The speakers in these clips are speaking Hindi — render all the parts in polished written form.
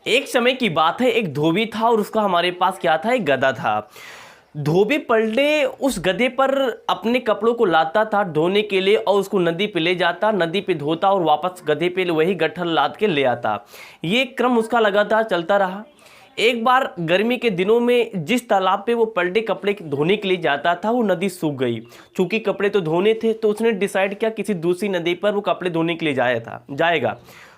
एक समय की बात है, एक धोबी था और उसका हमारे पास क्या था, एक गधा था। धोबी पर डे उस गधे पर अपने कपड़ों को लाता था धोने के लिए और उसको नदी पे ले जाता, नदी पे धोता और वापस गधे पे वही गट्ठर लाद के ले आता। ये क्रम उसका लगातार चलता रहा। एक बार गर्मी के दिनों में जिस तालाब पे वो पर डे कपड़े धोने के लिए जाता था वो नदी सूख गई। चूंकि कपड़े तो धोने थे तो उसने डिसाइड किया किसी दूसरी नदी पर वो कपड़े धोने के लिए जाएगा।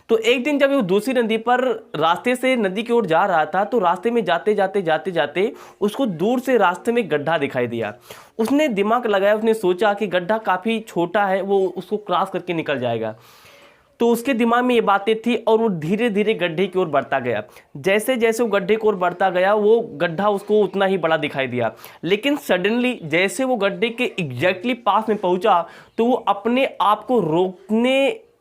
तो एक दिन जब वो दूसरी नदी पर रास्ते से नदी की ओर जा रहा था तो रास्ते में जाते जाते जाते जाते उसको दूर से रास्ते में गड्ढा दिखाई दिया। उसने दिमाग लगाया, उसने सोचा कि गड्ढा काफ़ी छोटा है, वो उसको क्रॉस करके निकल जाएगा। तो उसके दिमाग में ये बातें थी और वो धीरे धीरे गड्ढे की ओर बढ़ता गया। जैसे जैसे वो गड्ढे की ओर बढ़ता गया वो गड्ढा उसको उतना ही बड़ा दिखाई दिया। लेकिन सडनली जैसे वो गड्ढे के एग्जैक्टली पास में पहुंचा तो वो अपने आप को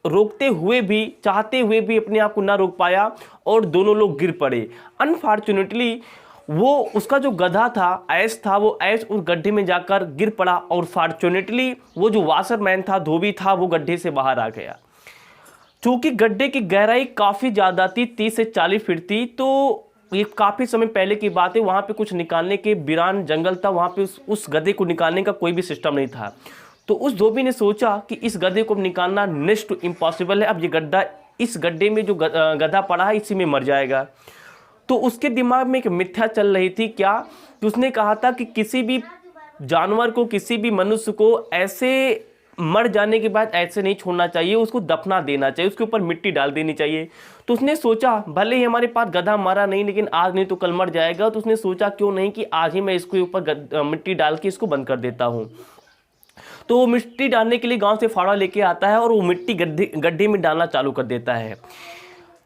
रोकते हुए भी, चाहते हुए भी अपने आप को ना रोक पाया और दोनों लोग गिर पड़े। अनफॉर्चुनेटली वो उसका जो गधा था, ऐश था, वो ऐश उस गड्ढे में जाकर गिर पड़ा और फॉर्चुनेटली वो जो वाशरमैन था, धोबी था, वो गड्ढे से बाहर आ गया। चूंकि गड्ढे की गहराई काफ़ी ज़्यादा थी, 30 से 40 फीट थी, तो ये काफ़ी समय पहले की बात है। वहाँ पे कुछ निकालने के वीरान जंगल था, वहाँ पे उस गधे को निकालने का कोई भी सिस्टम नहीं था। तो उस धोबी ने सोचा कि इस गधे को निकालना नेक्स्ट टू इम्पॉसिबल है। अब ये गड्ढा, इस गड्ढे में जो गधा पड़ा है इसी में मर जाएगा। तो उसके दिमाग में एक मिथ्या चल रही थी, क्या कि उसने कहा था कि किसी भी जानवर को, किसी भी मनुष्य को ऐसे मर जाने के बाद ऐसे नहीं छोड़ना चाहिए, उसको दफना देना चाहिए, उसके ऊपर मिट्टी डाल देनी चाहिए। तो उसने सोचा भले ही हमारे पास गधा मरा नहीं, लेकिन आज नहीं तो कल मर जाएगा। तो उसने सोचा क्यों नहीं कि आज ही मैं इसके ऊपर मिट्टी डाल के इसको बंद कर देता हूँ। तो वो मिट्टी डालने के लिए गांव से फावड़ा लेके आता है और वो मिट्टी गड्ढे में डालना चालू कर देता है।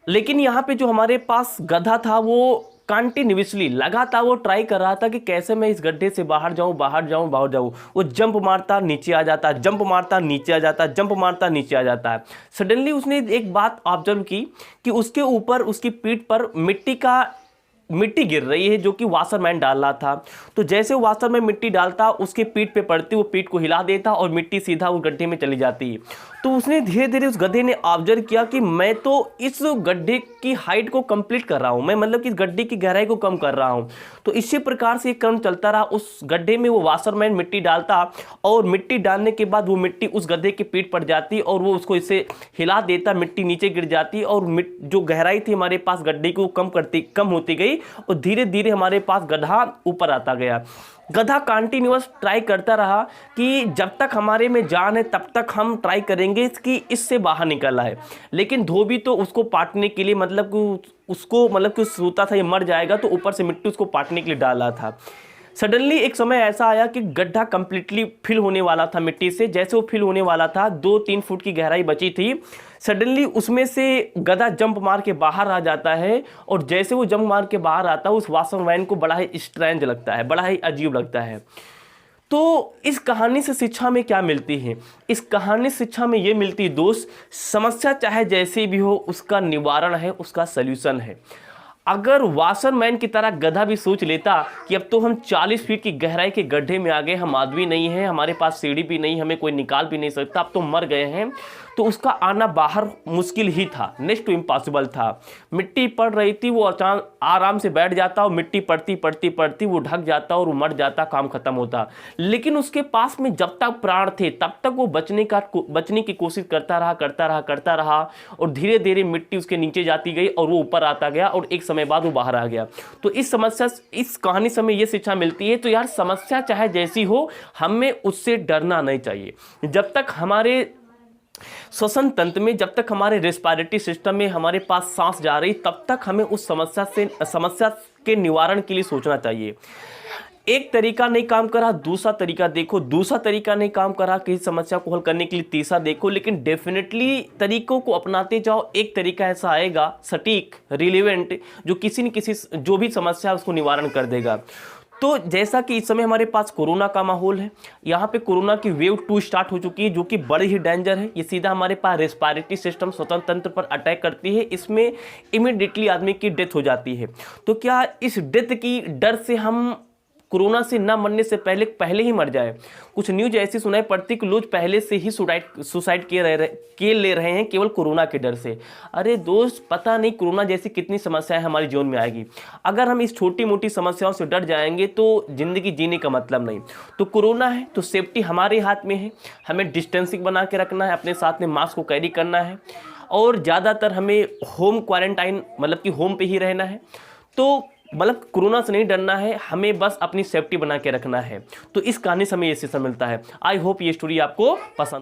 लेकिन यहाँ पे जो हमारे पास गधा था वो कंटिन्यूसली लगातार वो ट्राई कर रहा था कि कैसे मैं इस गड्ढे से बाहर जाऊं, बाहर जाऊं, बाहर जाऊं। वो जंप मारता, नीचे आ जाता, जंप मारता, नीचे आ जाता, जंप मारता, नीचे आ जाता है। सडनली उसने एक बात ऑब्जर्व की कि उसके ऊपर, उसकी पीठ पर मिट्टी गिर रही है जो कि वाशरमैन डाल रहा था। तो जैसे वो वाशरमैन मिट्टी डालता, उसके पीठ पे पड़ती, वो पीठ को हिला देता और मिट्टी सीधा उस गड्ढे में चली जाती। तो उसने धीरे धीरे, उस गधे ने ऑब्जर्व किया कि मैं तो इस गड्ढे की हाइट को कंप्लीट कर रहा हूं, मैं मतलब कि इस गड्ढे की गहराई को कम कर रहा हूं। तो इसी प्रकार से एक क्रम चलता रहा। उस गड्ढे में वो वाशरमैन मिट्टी डालता और मिट्टी डालने के बाद वो मिट्टी उस गधे की पीठ पर जाती और वो उसको इसे हिला देता, मिट्टी नीचे गिर जाती और जो गहराई थी हमारे पास गड्ढे की वो कम होती गई और धीरे धीरे हमारे पास गधा ऊपर आता गया। गधा कंटिन्यूअस ट्राई करता रहा कि जब तक हमारे में जान है तब तक हम ट्राई करेंगे कि इससे बाहर निकलना है। लेकिन धोबी तो उसको पाटने के लिए, मतलब कि सोचता था ये मर जाएगा, तो ऊपर से मिट्टी उसको पाटने के लिए डाला था। सडनली एक समय ऐसा आया कि गड्ढा कंप्लीटली फिल होने वाला था मिट्टी से। जैसे वो फिल होने वाला था, 2-3 फुट की गहराई बची थी। सडनली उसमें से गधा जंप मार के बाहर आ जाता है और जैसे वो जंप मार के बाहर आता है उस वाशरमैन को बड़ा ही स्ट्रेंज लगता है, बड़ा ही अजीब लगता है। तो इस कहानी से शिक्षा में क्या मिलती है? इस कहानी से शिक्षा में ये मिलती है दोस्त, समस्या चाहे जैसी भी हो उसका निवारण है, उसका सल्यूशन है। अगर वाशरमैन की तरह गधा भी सोच लेता कि अब तो हम 40 फीट की गहराई के गड्ढे में आ गए, हम आदमी नहीं हैं, हमारे पास सीढ़ी भी नहीं, हमें कोई निकाल भी नहीं सकता, अब तो मर गए हैं, तो उसका आना बाहर मुश्किल ही था, नेक्स्ट टू इम्पॉसिबल था। मिट्टी पड़ रही थी, वो अचानक आराम से बैठ जाता और मिट्टी पड़ती पड़ती पड़ती वो ढक जाता और वो मर जाता, काम खत्म होता। लेकिन उसके पास में जब तक प्राण थे तब तक वो बचने की कोशिश करता रहा और धीरे धीरे मिट्टी उसके नीचे जाती गई और वो ऊपर आता गया और एक समय बाद वो बाहर आ गया। तो इस कहानी से हमें ये शिक्षा मिलती है, तो यार समस्या चाहे जैसी हो हमें उससे डरना नहीं चाहिए। जब तक हमारे श्वसन तंत्र में, जब तक हमारे रेस्पिरेटरी सिस्टम में हमारे पास सांस जा रही, तब तक हमें उस समस्या के निवारण के लिए सोचना चाहिए। एक तरीका नहीं काम करा, दूसरा तरीका देखो, दूसरा तरीका नहीं काम करा किसी समस्या को हल करने के लिए, तीसरा देखो। लेकिन डेफिनेटली तरीकों को अपनाते जाओ, एक तरीका ऐसा आएगा सटीक, रिलेवेंट, जो किसी न किसी जो भी समस्या है उसको निवारण कर देगा। तो जैसा कि इस समय हमारे पास कोरोना का माहौल है, यहाँ पे कोरोना की वेव 2 स्टार्ट हो चुकी है जो कि बड़ी ही डेंजर है। ये सीधा हमारे पास रेस्पिरेटरी सिस्टम, श्वसन तंत्र पर अटैक करती है, इसमें इमीडिएटली आदमी की डेथ हो जाती है। तो क्या इस डेथ की डर से हम कोरोना से ना मरने से पहले ही मर जाए। कुछ न्यूज ऐसी सुनाई पड़ती कि लोग पहले से ही सुसाइड किए ले रहे हैं केवल कोरोना के डर से। अरे दोस्त, पता नहीं कोरोना जैसी कितनी समस्याएं हमारे जीवन में आएगी। अगर हम इस छोटी मोटी समस्याओं से डर जाएंगे तो जिंदगी जीने का मतलब नहीं। तो कोरोना है तो सेफ्टी हमारे हाथ में है। हमें डिस्टेंसिंग बना के रखना है, अपने साथ में मास्क को कैरी करना है और ज़्यादातर हमें होम क्वारंटाइन मतलब कि होम पे ही रहना है। तो मतलब कोरोना से नहीं डरना है, हमें बस अपनी सेफ्टी बना के रखना है। तो इस कहानी से हमें ये सीखने मिलता है। आई होप ये स्टोरी आपको पसंद